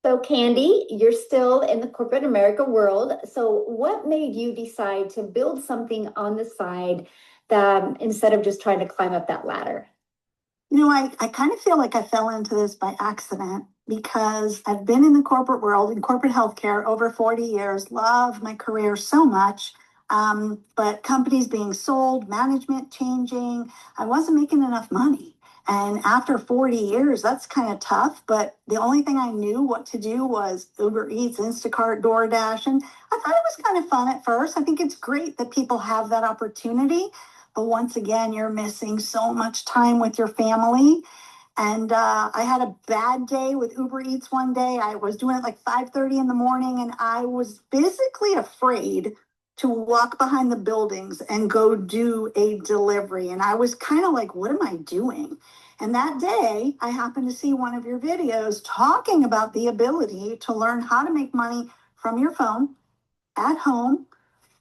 So, Candy, you're still in the corporate America world. So, what made you decide to build something on the side that instead of just trying to climb up that ladder? I kind of feel like I fell into this by accident because I've been in the corporate world, in corporate healthcare, over 40 years, love my career so much. But companies being sold, management changing, I wasn't making enough money. And after 40 years, that's kind of tough. But the only thing I knew what to do was Uber Eats, Instacart, DoorDash. And I thought it was kind of fun at first. I think it's great that people have that opportunity. But once again, you're missing so much time with your family. And I had a bad day with Uber Eats one day. I was doing it like 5:30 in the morning, and I was physically afraid to walk behind the buildings and go do a delivery. And I was kind of like, what am I doing? And that day, I happened to see one of your videos talking about the ability to learn how to make money from your phone at home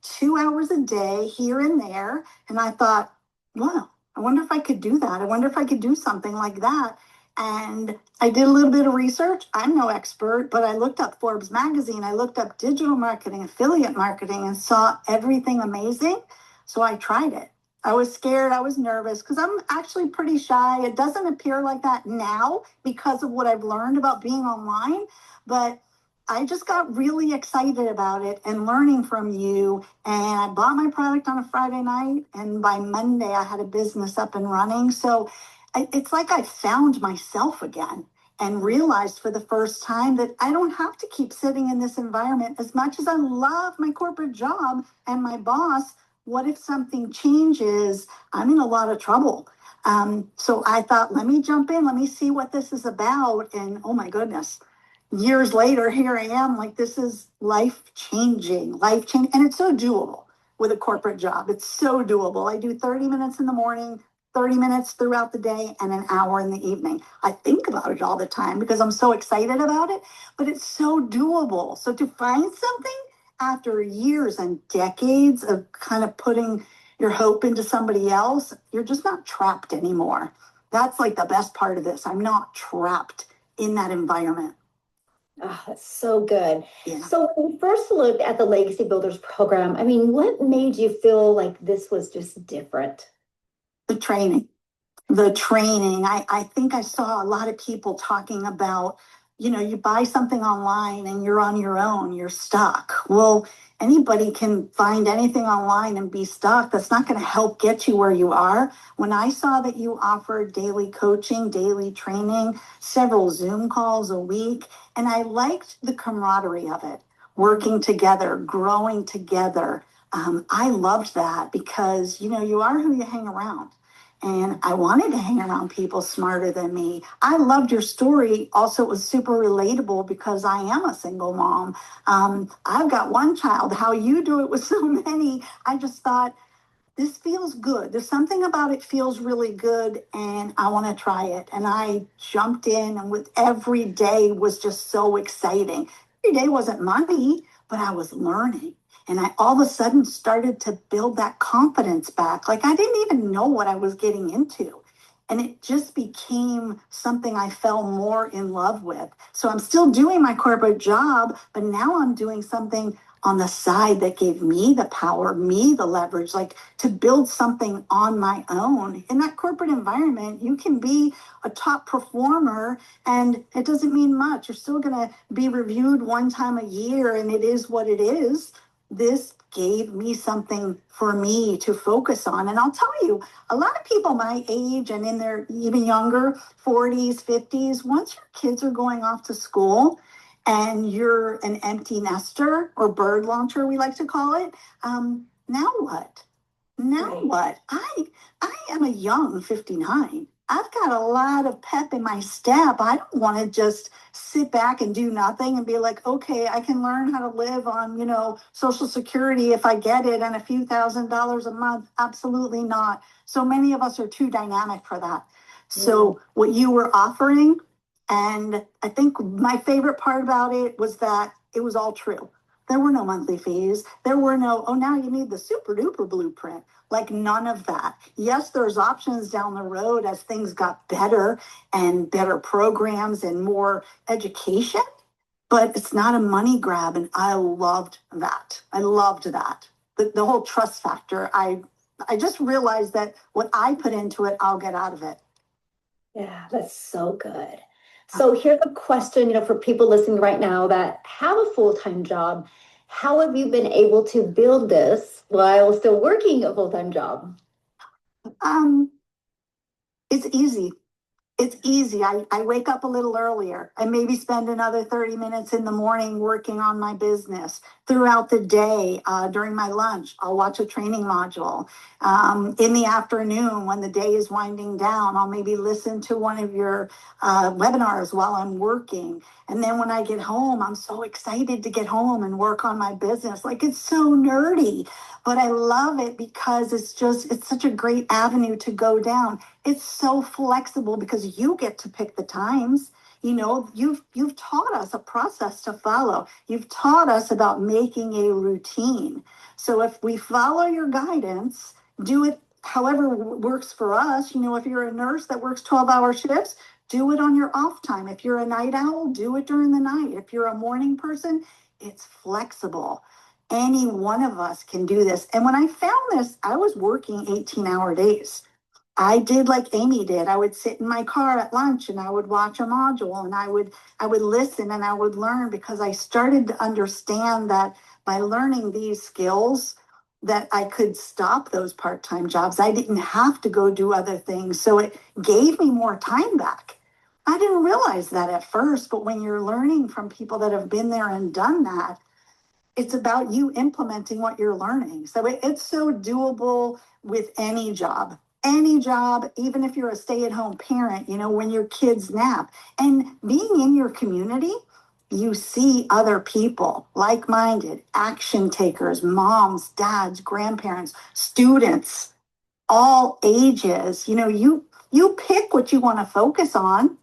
2 hours a day here and there. And I thought, wow, I wonder if I could do that. I wonder if I could do something like that. And I did a little bit of research. I'm no expert, but I looked up Forbes magazine. I looked up digital marketing, affiliate marketing, and saw everything amazing. So I tried it. I was scared. I was nervous because I'm actually pretty shy. It doesn't appear like that now because of what I've learned about being online. But I just got really excited about it and learning from you. And I bought my product on a Friday night, and by Monday, I had a business up and running. So it's like I found myself again and realized for the first time that I don't have to keep sitting in this environment. As much as I love my corporate job and my boss, what if something changes? I'm in a lot of trouble. So I thought, let me jump in, let me see what this is about. And oh my goodness, years later, here I am, like this is life changing. And it's so doable with a corporate job. It's so doable. I do 30 minutes in the morning, 30 minutes throughout the day, and an hour in the evening. I think about it all the time because I'm so excited about it, but it's so doable. So to find something after years and decades of kind of putting your hope into somebody else, you're just not trapped anymore. That's like the best part of this. I'm not trapped in that environment. Oh, that's so good. Yeah. So, when you first looked at the Legacy Builders program, I mean, what made you feel like this was just different? The training. The training. I think I saw a lot of people talking about, you buy something online and you're on your own, you're stuck. Well, anybody can find anything online and be stuck. That's not going to help get you where you are. When I saw that you offered daily coaching, daily training, several Zoom calls a week, and I liked the camaraderie of it, working together, growing together. I loved that because, you are who you hang around. And I wanted to hang around people smarter than me. I loved your story. Also, it was super relatable because I am a single mom. I've got one child. How you do it with so many, I just thought, this feels good. There's something about it feels really good, and I want to try it. And I jumped in, and with every day was just so exciting. Every day wasn't money, but I was learning. And I all of a sudden started to build that confidence back. Like I didn't even know what I was getting into. And it just became something I fell more in love with. So I'm still doing my corporate job, but now I'm doing something on the side that gave me the power, me the leverage, like to build something on my own. In that corporate environment, you can be a top performer and it doesn't mean much. You're still going to be reviewed one time a year and it is what it is. This gave me something for me to focus on. And I'll tell you, a lot of people my age and in their even younger 40s, 50s, once your kids are going off to school, and you're an empty nester or bird launcher, we like to call it. Now what? Now Right. what? I am a young 59. I've got a lot of pep in my step. I don't want to just sit back and do nothing and be like, okay, I can learn how to live on, Social Security if I get it and a few $1,000s a month. Absolutely not. So many of us are too dynamic for that. So what you were offering, and I think my favorite part about it was that it was all true. There were no monthly fees. There were no, oh, now you need the super duper blueprint. Like none of that. Yes, there's options down the road as things got better and better programs and more education. but it's not a money grab. And I loved that. I loved that. The whole trust factor. I just realized that what I put into it, I'll get out of it. Yeah, that's so good. So here's a question, for people listening right now that have a full-time job. How have you been able to build this while still working a full-time job? Um, it's easy. It's easy. I wake up a little earlier. I maybe spend another 30 minutes in the morning working on my business. Throughout the day, during my lunch, I'll watch a training module. In the afternoon, when the day is winding down, I'll maybe listen to one of your webinars while I'm working. And then when I get home, I'm so excited to get home and work on my business. Like, it's so nerdy, but I love it because it's such a great avenue to go down. It's so flexible because you get to pick the times. You've taught us a process to follow. You've taught us about making a routine. So if we follow your guidance, do it however works for us. If you're a nurse that works 12-hour shifts, do it on your off time. If you're a night owl, do it during the night. If you're a morning person, it's flexible. Any one of us can do this. And when I found this, I was working 18-hour days. I did like Amy did. I would sit in my car at lunch and I would watch a module, and I would listen and I would learn, because I started to understand that by learning these skills that I could stop those part-time jobs. I didn't have to go do other things. So it gave me more time back. I didn't realize that at first, but when you're learning from people that have been there and done that, it's about you implementing what you're learning. So it's so doable with any job, even if you're a stay-at-home parent, when your kids nap. And being in your community, you see other people, like-minded, action takers, moms, dads, grandparents, students, all ages. You pick what you want to focus on.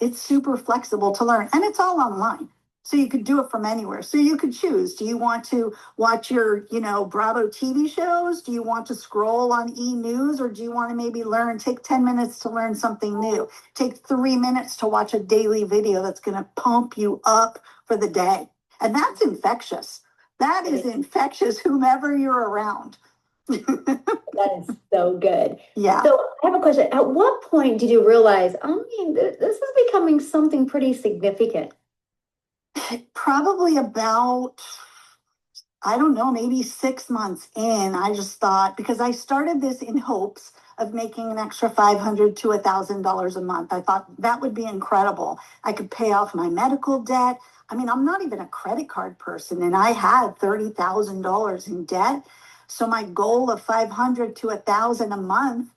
It's super flexible to learn, and it's all online. So you could do it from anywhere. So you could choose. Do you want to watch your, Bravo TV shows? Do you want to scroll on e-news? Or do you want to maybe take 10 minutes to learn something new? Take 3 minutes to watch a daily video that's going to pump you up for the day. And that's infectious. That is infectious, whomever you're around. That is so good. Yeah. So I have a question. At what point did you realize, this is becoming something pretty significant? Probably about, I don't know, maybe 6 months in. I just thought, because I started this in hopes of making an extra $500 to $1,000 a month. I thought that would be incredible. I could pay off my medical debt. I'm not even a credit card person, and I had $30,000 in debt. So my goal of 500 to 1,000 a month,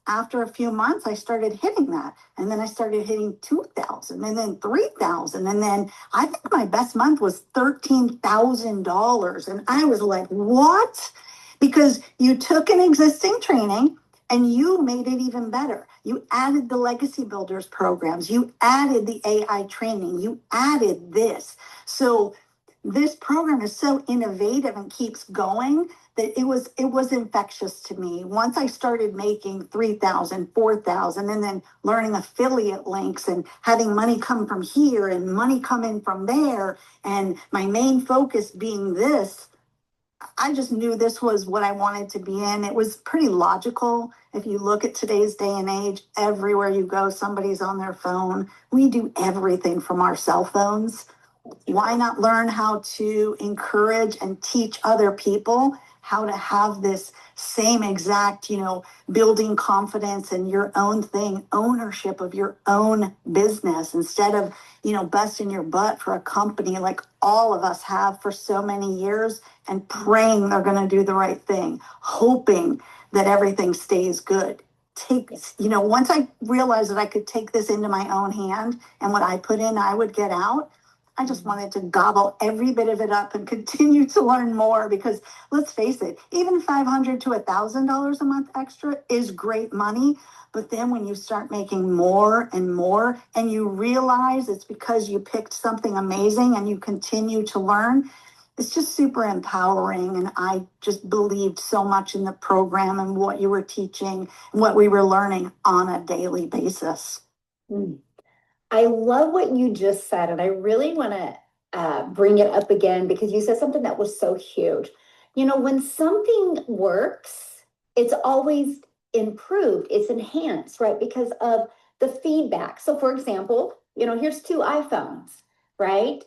after a few months, I started hitting that. And then I started hitting 2,000 and then 3,000. And then I think my best month was $13,000. And I was like, what? Because you took an existing training and you made it even better. You added the legacy builders programs. You added the AI training. You added this. So this program is so innovative and keeps going that it was infectious to me. Once I started making 3,000, 4,000, and then learning affiliate links and having money come from here and money come in from there, and my main focus being this, I just knew this was what I wanted to be in. It was pretty logical. If you look at today's day and age, everywhere you go, somebody's on their phone. We do everything from our cell phones. Why not learn how to encourage and teach other people how to have this same exact, building confidence in your own thing, ownership of your own business, instead of, busting your butt for a company like all of us have for so many years and praying they're going to do the right thing, hoping that everything stays good. Once I realized that I could take this into my own hand, and what I put in, I would get out. I just wanted to gobble every bit of it up and continue to learn more, because let's face it, even $500 to $1,000 a month extra is great money. But then when you start making more and more, and you realize it's because you picked something amazing and you continue to learn, it's just super empowering. And I just believed so much in the program and what you were teaching and what we were learning on a daily basis. Mm. I love what you just said, and I really want to bring it up again because you said something that was so huge. When something works, it's always improved, it's enhanced, right? Because of the feedback. So, for example, here's two iPhones, right?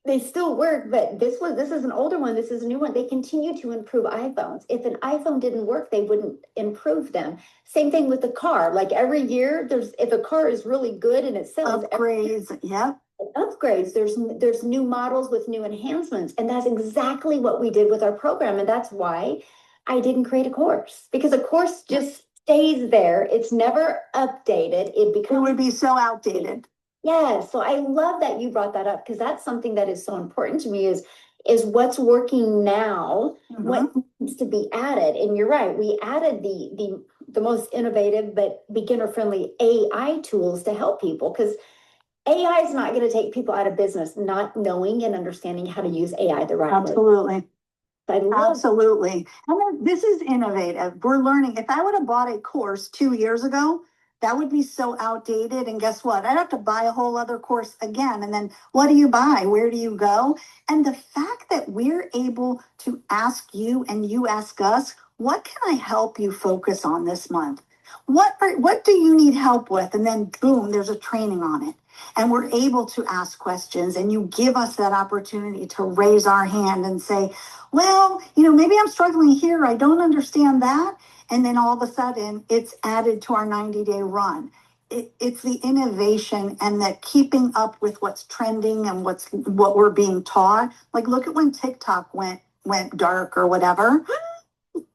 They still work, but this is an older one, this is a new one. They continue to improve iPhones. If an iPhone didn't work, they wouldn't improve them. Same thing with the car. Like every year, if a car is really good and it sells, Upgrades, yeah. upgrades. There's new models with new enhancements, and that's exactly what we did with our program. And that's why I didn't create a course, because a course just stays there. It's never updated. It would be so outdated. Yeah, so I love that you brought that up because that's something that is so important to me is what's working now, what needs to be added. And you're right, we added the most innovative but beginner friendly AI tools to help people, because AI is not going to take people out of business not knowing and understanding how to use AI the right way. Absolutely. I love Absolutely. And this is innovative. We're learning. If I would have bought a course 2 years ago, that would be so outdated. And guess what? I'd have to buy a whole other course again. And then what do you buy? Where do you go? And the fact that we're able to ask you and you ask us, what can I help you focus on this month? What do you need help with? And then boom, there's a training on it. And we're able to ask questions, and you give us that opportunity to raise our hand and say, well, maybe I'm struggling here. I don't understand that. And then all of a sudden it's added to our 90-day run. It's the innovation and the keeping up with what's trending and what we're being taught. Like, look at when TikTok went dark or whatever.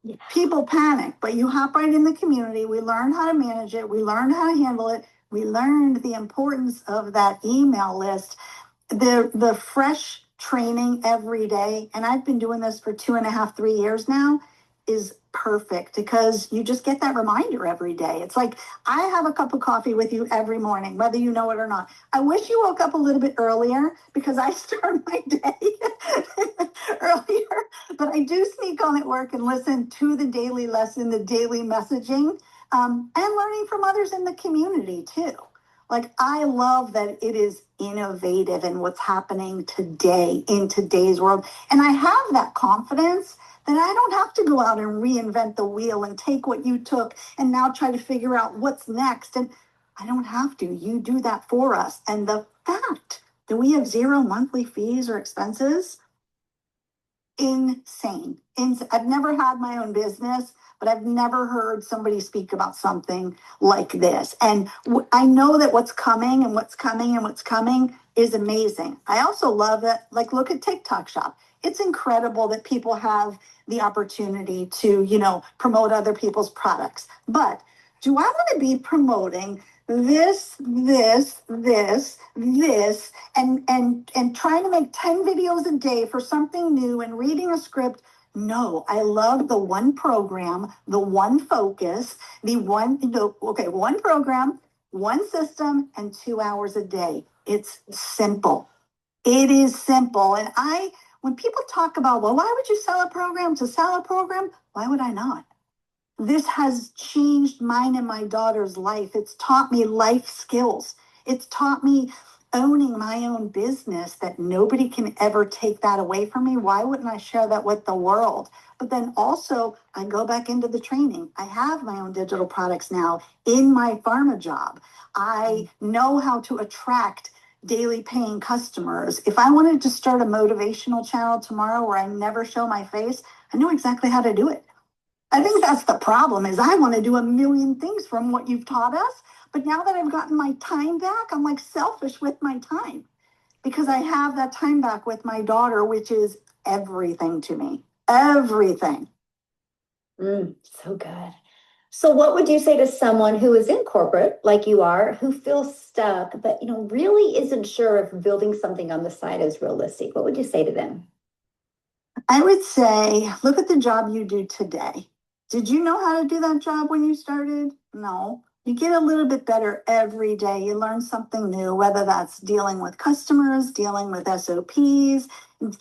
Yeah. People panic, but you hop right in the community. We learned how to manage it. We learned how to handle it. We learned the importance of that email list, the fresh training every day. And I've been doing this for 2.5, 3 years now, is perfect because you just get that reminder every day. It's like I have a cup of coffee with you every morning, whether you know it or not. I wish you woke up a little bit earlier because I start my day earlier, but I do sneak on at work and listen to the daily lesson, the daily messaging, and learning from others in the community too. Like, I love that it is innovative in what's happening today in today's world. And I have that confidence that I don't have to go out and reinvent the wheel and take what you took and now try to figure out what's next. And I don't have to. You do that for us. And the fact that we have 0 monthly fees or expenses, insane. I've never had my own business, but I've never heard somebody speak about something like this. And I know that what's coming and what's coming and what's coming is amazing. I also love that, like, look at TikTok Shop. It's incredible that people have the opportunity to, promote other people's products. But do I want to be promoting this, and trying to make 10 videos a day for something new and reading a script? No, I love the one program, the one focus, one program, one system, and 2 hours a day. It's simple. It is simple. And when people talk about, well, why would you sell a program to sell a program? Why would I not? This has changed mine and my daughter's life. It's taught me life skills. It's taught me owning my own business, that nobody can ever take that away from me. Why wouldn't I share that with the world? But then also, I go back into the training. I have my own digital products now in my pharma job. I know how to attract daily paying customers. If I wanted to start a motivational channel tomorrow where I never show my face, I know exactly how to do it. I think that's the problem, is I want to do a million things from what you've taught us. But now that I've gotten my time back, I'm like selfish with my time because I have that time back with my daughter, which is everything to me. Everything. So good. So what would you say to someone who is in corporate, like you are, who feels stuck, but really isn't sure if building something on the side is realistic? What would you say to them? I would say, look at the job you do today. Did you know how to do that job when you started? No. You get a little bit better every day. You learn something new, whether that's dealing with customers, dealing with SOPs,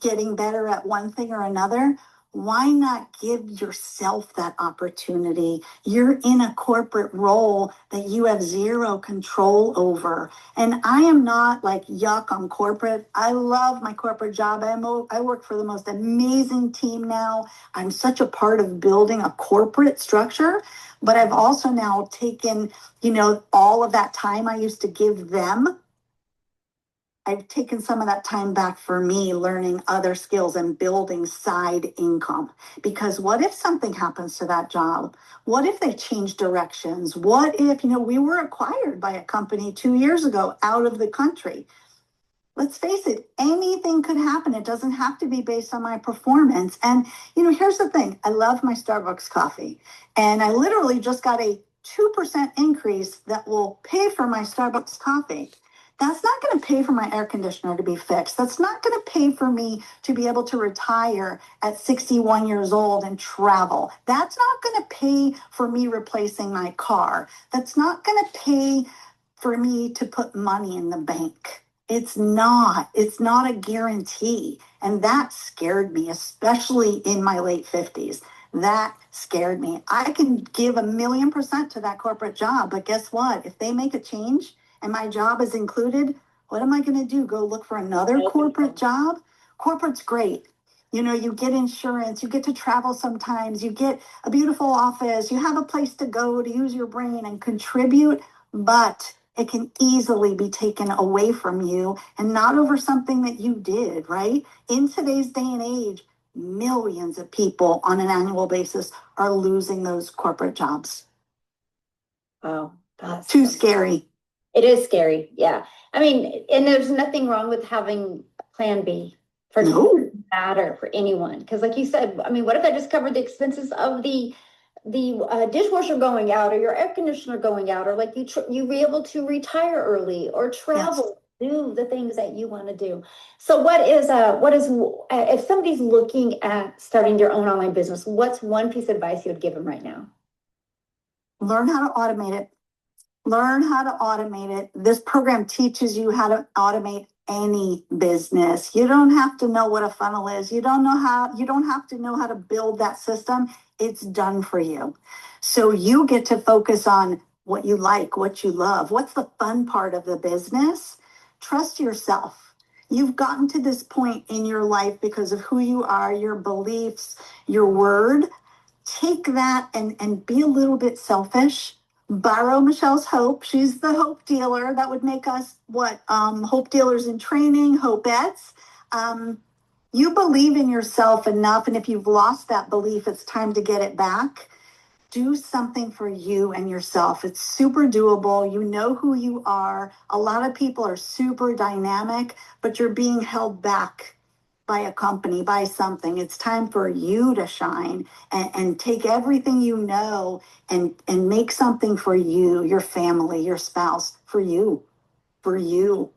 getting better at one thing or another. why not give yourself that opportunity? You're in a corporate role that you have zero control over. And I am not like yuck on corporate. I love my corporate job. I work for the most amazing team now. I'm such a part of building a corporate structure, but I've also now taken, all of that time I used to give them. I've taken some of that time back for me learning other skills and building side income. Because what if something happens to that job? What if they change directions? What if, we were acquired by a company 2 years ago out of the country? Let's face it, anything could happen. It doesn't have to be based on my performance. And, here's the thing. I love my Starbucks coffee. And I literally just got a 2% increase that will pay for my Starbucks coffee. That's not going to pay for my air conditioner to be fixed. That's not going to pay for me to be able to retire at 61 years old and travel. That's not going to pay for me replacing my car. That's not going to pay for me to put money in the bank. It's not a guarantee. And that scared me, especially in my late 50s. That scared me. I can give 1,000,000% to that corporate job, but guess what? If they make a change and my job is included, what am I going to do? Go look for another corporate job? Corporate's great. You get insurance, you get to travel sometimes, you get a beautiful office, you have a place to go to use your brain and contribute, but it can easily be taken away from you and not over something that you did, right? In today's day and age, millions of people on an annual basis are losing those corporate jobs. Wow, that's too scary. It is scary, yeah. I mean, and there's nothing wrong with having a plan B for it doesn't matter for anyone. Because like you said, I mean, what if I just covered the expenses of the dishwasher going out or your air conditioner going out, or like you be able to retire early or travel, do the things that you want to do. So what is if somebody's looking at starting their own online business, what's one piece of advice you would give them right now? Learn how to automate it. Learn how to automate it. This program teaches you how to automate any business. You don't have to know what a funnel is. You don't have to know how to build that system. It's done for you. So you get to focus on what you like, what you love. What's the fun part of the business? Trust yourself. You've gotten to this point in your life because of who you are, your beliefs, your word. Take that and be a little bit selfish. Borrow Michelle's hope. She's the hope dealer. That would make us what? Hope dealers in training, hopeettes. You believe in yourself enough, and if you've lost that belief, it's time to get it back. Do something for you and yourself. It's super doable. You know who you are. A lot of people are super dynamic, but you're being held back by a company, by something. It's time for you to shine and take everything you know and make something for you, your family, your spouse, for you, for you.